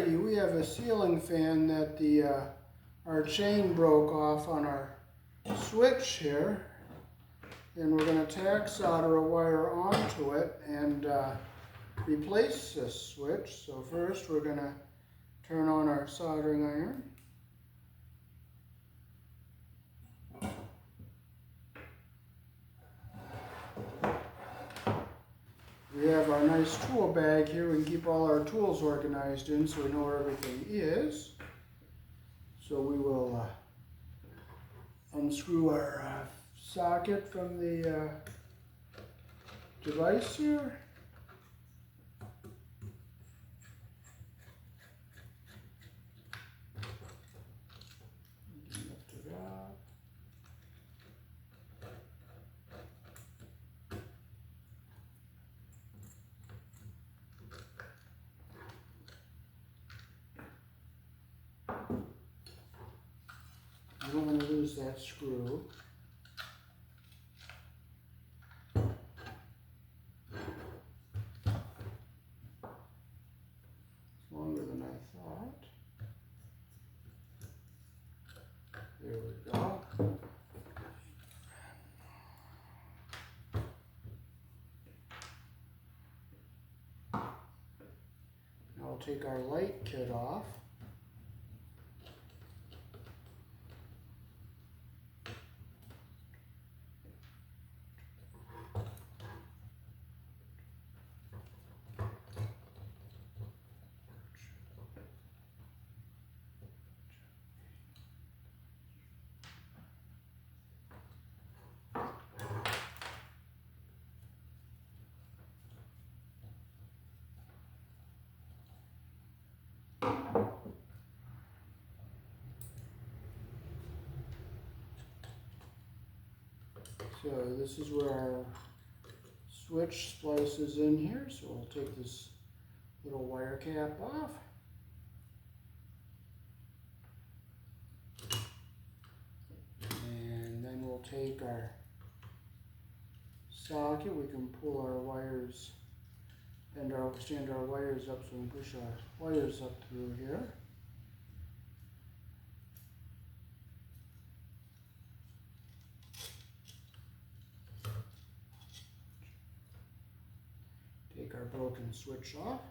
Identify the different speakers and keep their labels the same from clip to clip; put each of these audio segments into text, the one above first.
Speaker 1: Alrighty, we have a ceiling fan that our chain broke off on our switch here, and we're going to tack solder a wire onto it and replace this switch. So first we're going to turn on our soldering iron. We have our nice tool bag here. We can keep all our tools organized in so we know where everything is. So we will unscrew our socket from the device here. Lift it up. You don't want to lose that screw. It's longer than I thought. There we go. Now we'll take our light kit off. So this is where our switch splices in here. So we'll take this little wire cap off. And then we'll take our socket. We can pull our wires and stand our wires up so we can push our wires up through here. Take our broken switch off.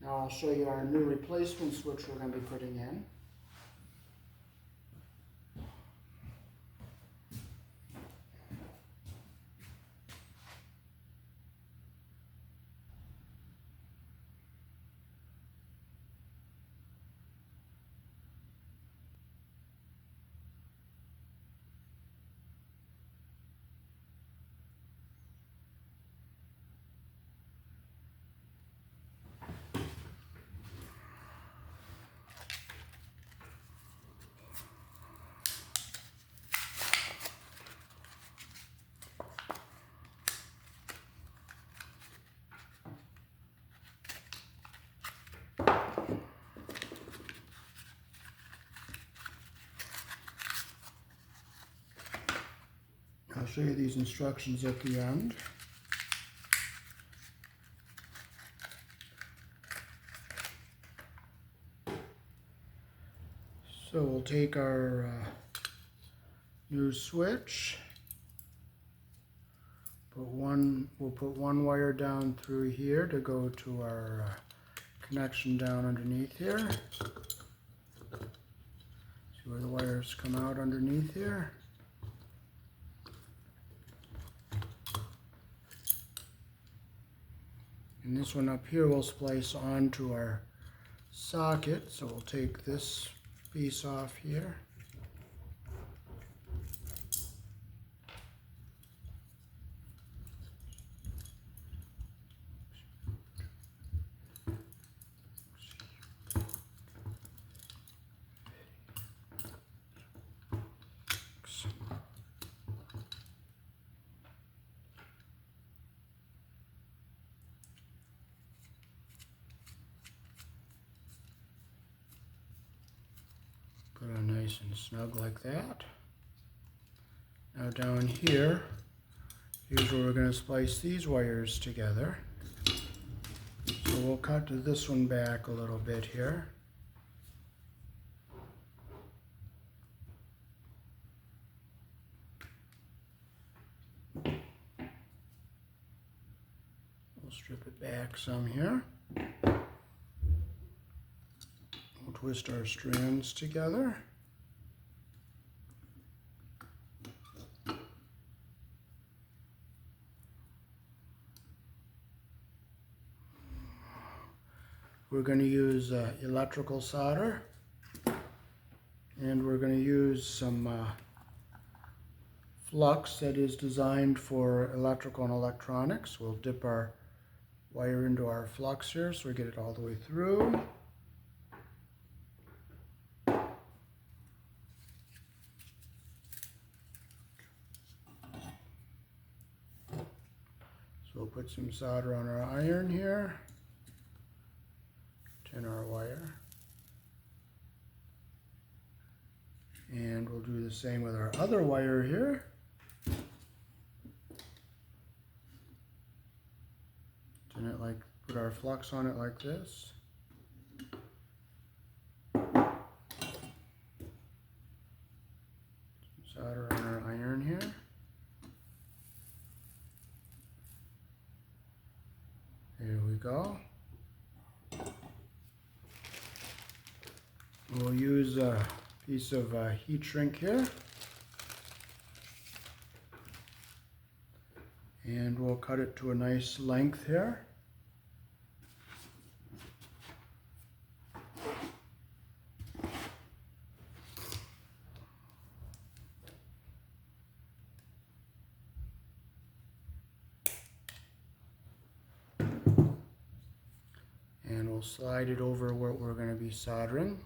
Speaker 1: Now I'll show you our new replacement switch we're going to be putting in. I'll show you these instructions at the end. So we'll take our new switch, we'll put one wire down through here to go to our connection down underneath here. See where the wires come out underneath here. And this one up here will splice onto our socket, so we'll take this piece off here. nice and snug like that. Now down here, here's where we're going to splice these wires together. So we'll cut this one back a little bit here. We'll strip it back some here. We'll twist our strands together. We're going to use electrical solder, and we're going to use some flux that is designed for electrical and electronics. We'll dip our wire into our flux here so we get it all the way through. So we'll put some solder on our iron here, tin our wire, and we'll do the same with our other wire here. Tin it like, put our flux on it like this. Solder on our iron here. There we go. We'll use a piece of heat shrink here. And we'll cut it to a nice length here. And we'll slide it over where we're going to be soldering.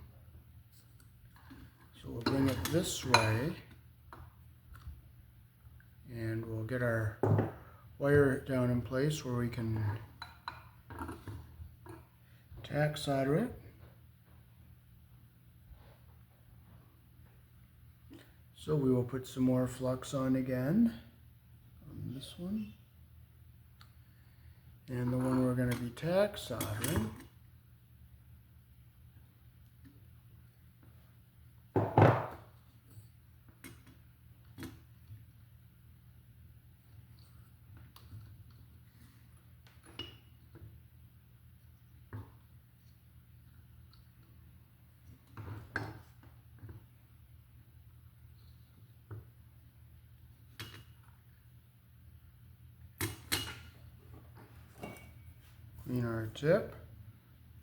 Speaker 1: So we'll bring it this way, and we'll get our wire down in place where we can tack solder it. So we will put some more flux on again on this one. And the one we're going to be tack soldering. Clean our tip,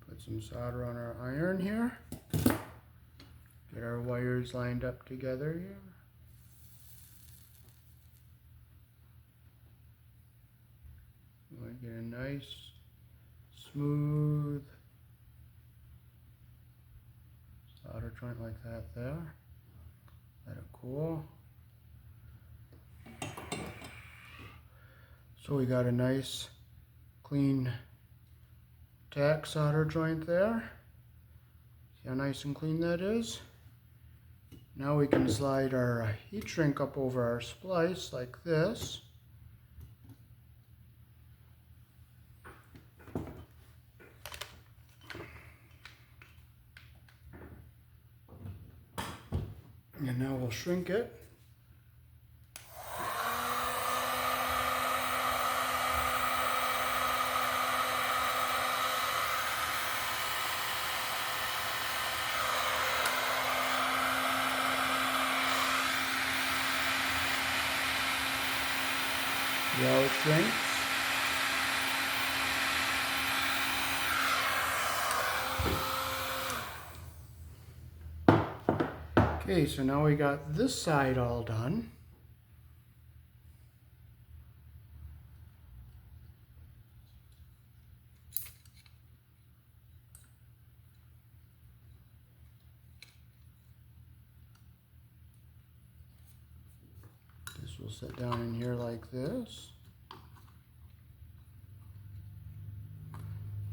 Speaker 1: put some solder on our iron here, get our wires lined up together here. We want to get a nice, smooth solder joint like that there. Let it cool. So we got a nice, clean tack solder joint there. See how nice and clean that is? Now we can slide our heat shrink up over our splice like this. And now we'll shrink it. See how it shrinks? Okay, so now we got this side all done. This will sit down in here like this.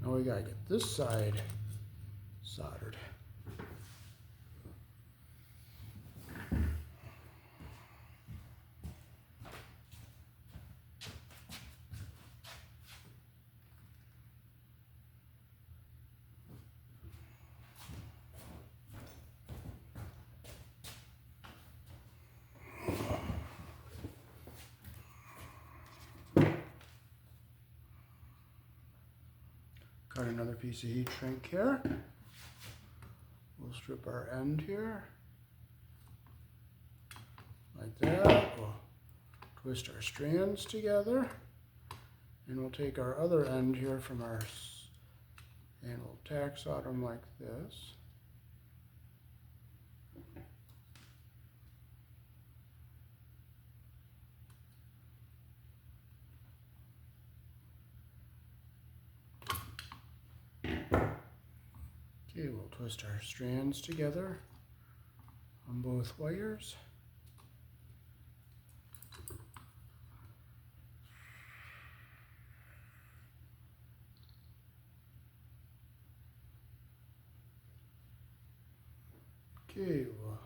Speaker 1: Now we gotta get this side soldered. Cut another piece of heat shrink here. We'll strip our end here. Like that. We'll twist our strands together. And we'll take our other end here from our, and we'll tack solder them like this. Okay, we'll twist our strands together on both wires. Okay, we'll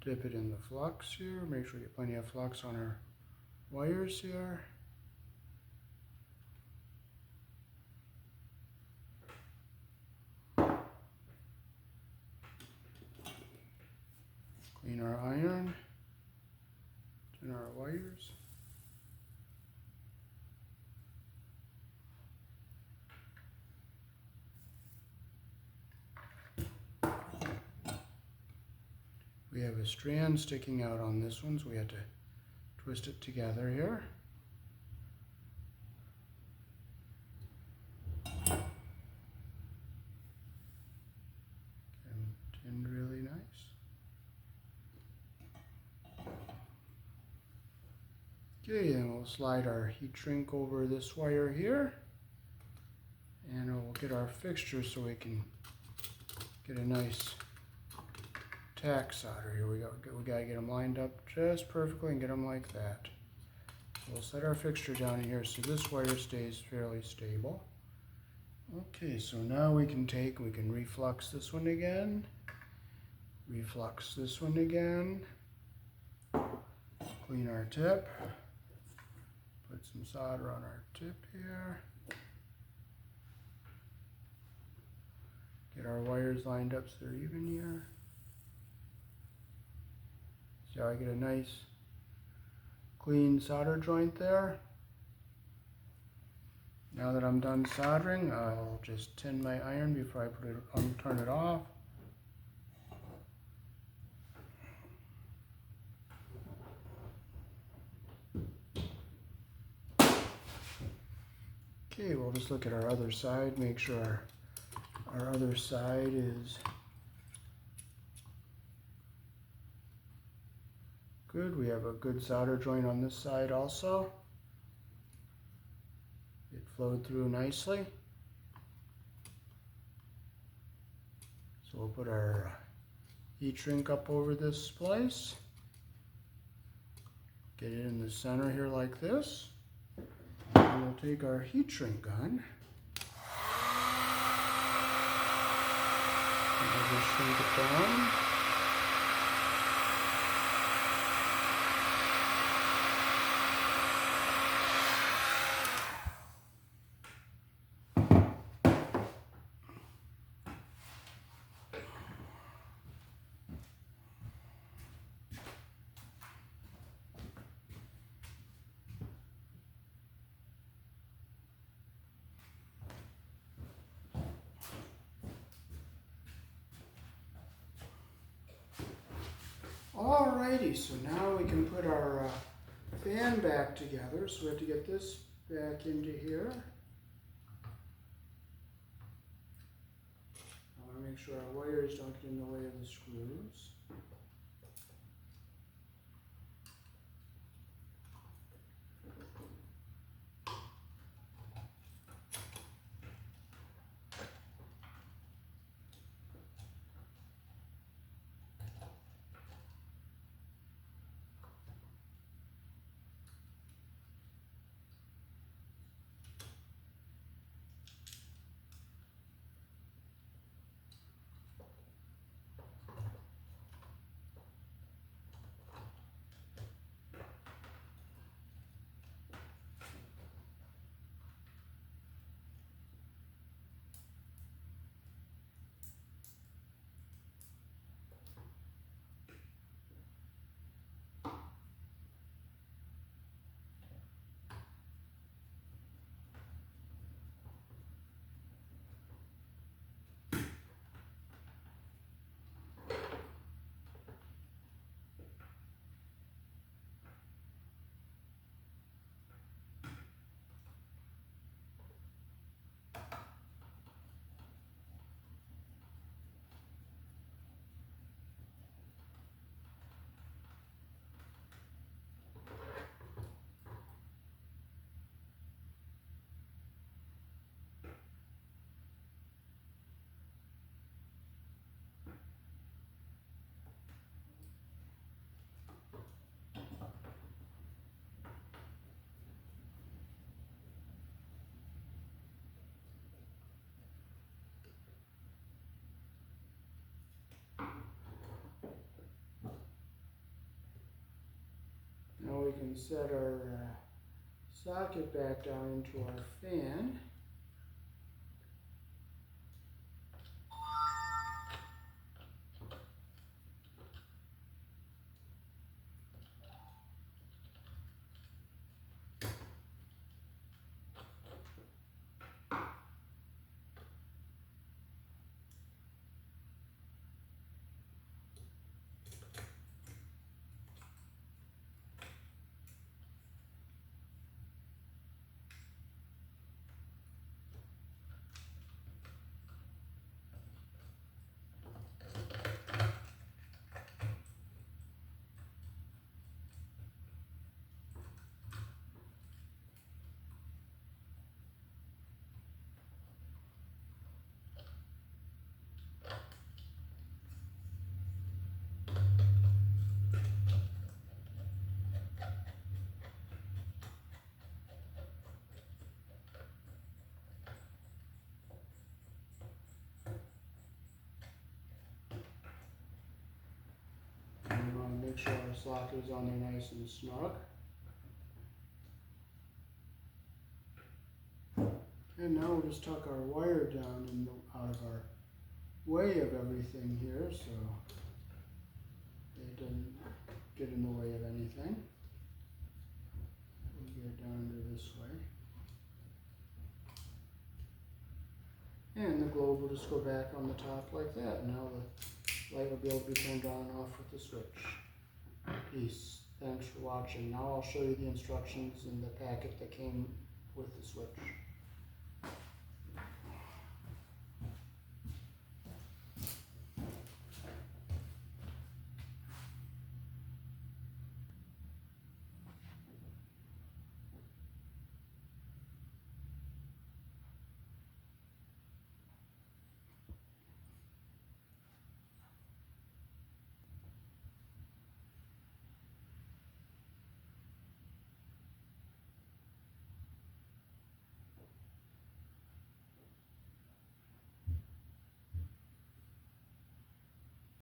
Speaker 1: dip it in the flux here. Make sure we get plenty of flux on our wires here. Clean our iron, turn our wires. We have a strand sticking out on this one, so we have to twist it together here. And tinned really nice. Okay, and we'll slide our heat shrink over this wire here. And we'll get our fixture so we can get a nice tack solder here. We gotta get them lined up just perfectly and get them like that. So we'll set our fixture down here so this wire stays fairly stable. Okay, so now we can reflux this one again, reflux this one again, clean our tip, put some solder on our tip here, get our wires lined up so they're even here. See how I get a nice clean solder joint there? Now that I'm done soldering, I'll just tin my iron before I turn it off. Okay, we'll just look at our other side, make sure our other side is good. We have a good solder joint on this side also. It flowed through nicely. So we'll put our heat shrink up over this splice. Get it in the center here like this. And we'll take our heat shrink gun. And we'll just shrink it down. Alrighty, so now we can put our fan back together. So we have to get this back into here. I want to make sure our wires don't get in the way of the screws. set our socket back down into our fan. And we want to make sure our socket is on there nice and snug. And now we'll just tuck our wire down out of our way of everything here so it doesn't get in the way of anything. We'll get it down into this way. And the globe will just go back on the top like that. Now the light will be able to be turned on and off with the switch. Peace. Thanks for watching. Now I'll show you the instructions in the packet that came with the switch.